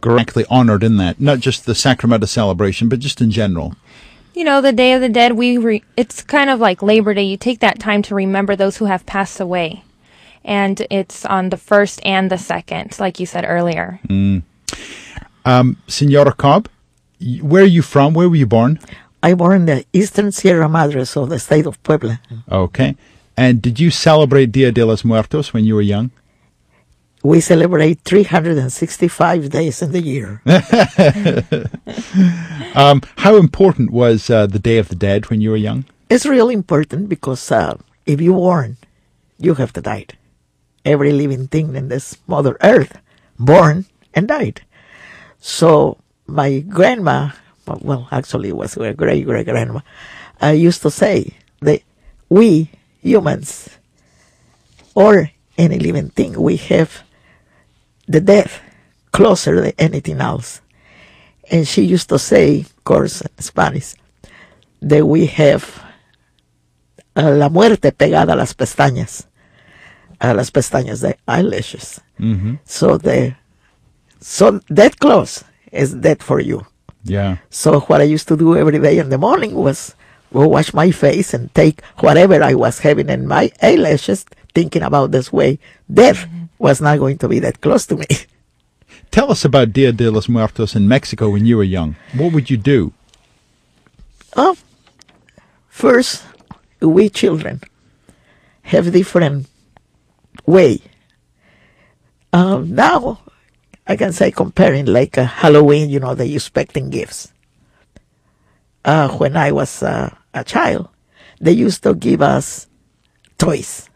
correctly honored in that? Not just the Sacramento celebration, but just in general. You know, the Day of the Dead, it's kind of like Labor Day. You take that time to remember those who have passed away. And it's on the 1st and the 2nd, like you said earlier. Senora Cobb, where are you from? Where were you born? I born in the Eastern Sierra Madres of the state of Puebla. Okay. And did you celebrate Dia de los Muertos when you were young? We celebrate 365 days in the year. How important was the Day of the Dead when you were young? It's really important because if you're born, you have to die. Every living thing in this Mother Earth born and died. So my grandma, well, actually it was a great-great-grandma, used to say that we humans or any living thing, we have the death closer than anything else. And she used to say, of course, in Spanish, that we have la muerte pegada a las pestañas the eyelashes. So that close is death for you. Yeah. So what I used to do every day in the morning was go wash my face and take whatever I was having in my eyelashes, thinking about this way. Death was not going to be that close to me. Tell us about Dia de los Muertos in Mexico when you were young. What would you do? First, we children have different way. Now, I can say comparing like Halloween, they expecting gifts. When I was a child, they used to give us toys.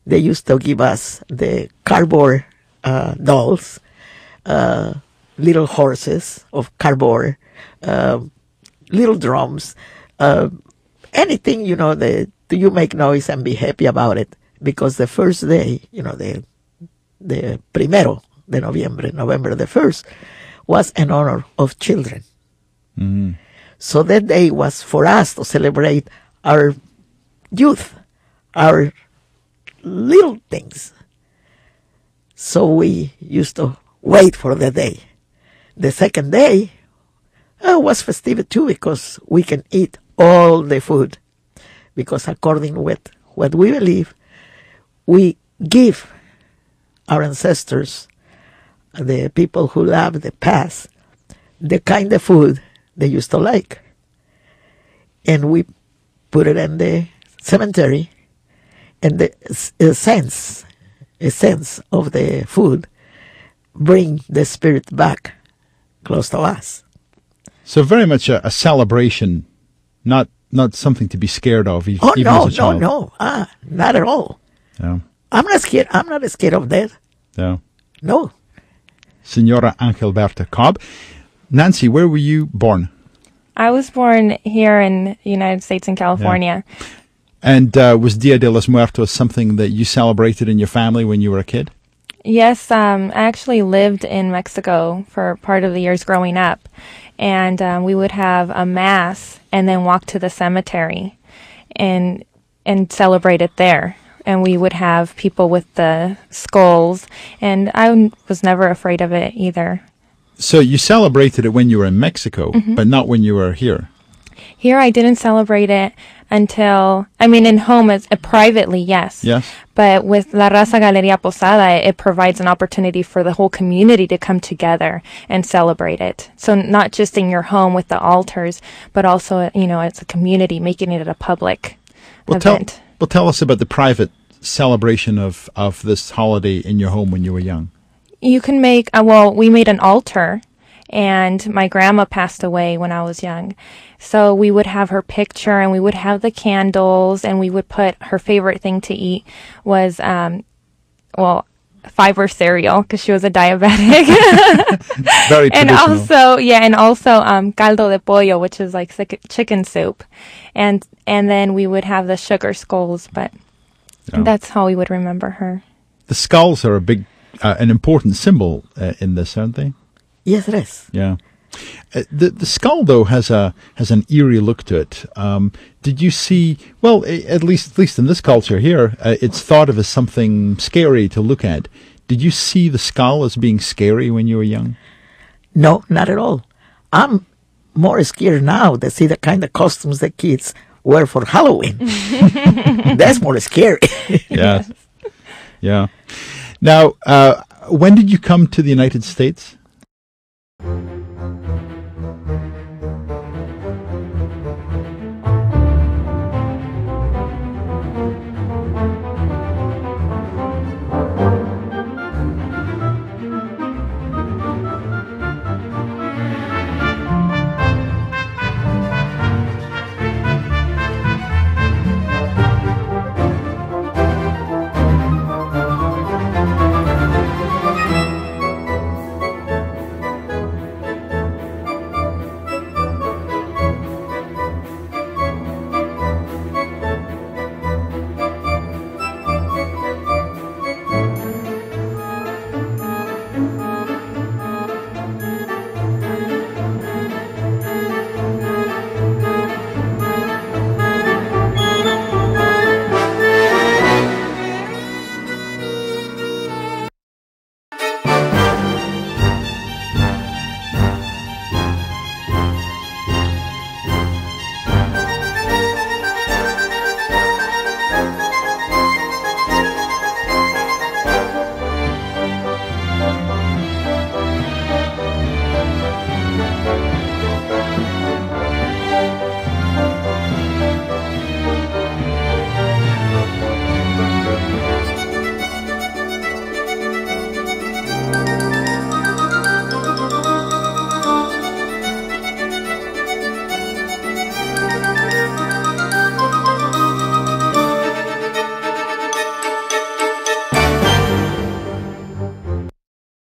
They used to give us the cardboard dolls, little horses of cardboard, little drums, anything, that you make noise and be happy about it. Because the first day, the primero de noviembre, November the 1st, was in honor of children. So that day was for us to celebrate our youth, our little things. So we used to wait for the day. The second day was festive too because we can eat all the food. Because according with what we believe, we give our ancestors, the people who love the past, the kind of food they used to like. And we put it in the cemetery, and the essence of the food bring the spirit back close to us. So very much a celebration, not something to be scared of, even as a child. No, not at all. Yeah. I'm not scared. I'm not scared of death. Yeah. No. Senora Angelberta Cobb. Nancy, where were you born? I was born here in the United States in California. Yeah. And was Dia de los Muertos something that you celebrated in your family when you were a kid? Yes, I actually lived in Mexico for part of the years growing up. And we would have a mass and then walk to the cemetery and celebrate it there. And we would have people with the skulls, and I was never afraid of it either. So you celebrated it when you were in Mexico, but not when you were here? Here I didn't celebrate it until, in home, privately, yes. Yes. But with La Raza Galeria Posada, it provides an opportunity for the whole community to come together and celebrate it. So not just in your home with the altars, but also, it's a community, making it a public event. Tell us about the private celebration of this holiday in your home when you were young. You can make, we made an altar, and my grandma passed away when I was young. So we would have her picture, and we would have the candles, and we would put her favorite thing to eat was, fiber cereal, because she was a diabetic. Very traditional. And also caldo de pollo, which is like chicken soup. And then we would have the sugar skulls, but that's how we would remember her. The skulls are an important symbol in this, aren't they? Yes, it is. Yeah. The skull, though, has an eerie look to it. Did you see? Well, at least in this culture here, it's thought of as something scary to look at. Did you see the skull as being scary when you were young? No, not at all. I'm more scared now to see the kind of costumes the kids wear for Halloween. That's more scary. Yes. Yeah. Now, when did you come to the United States?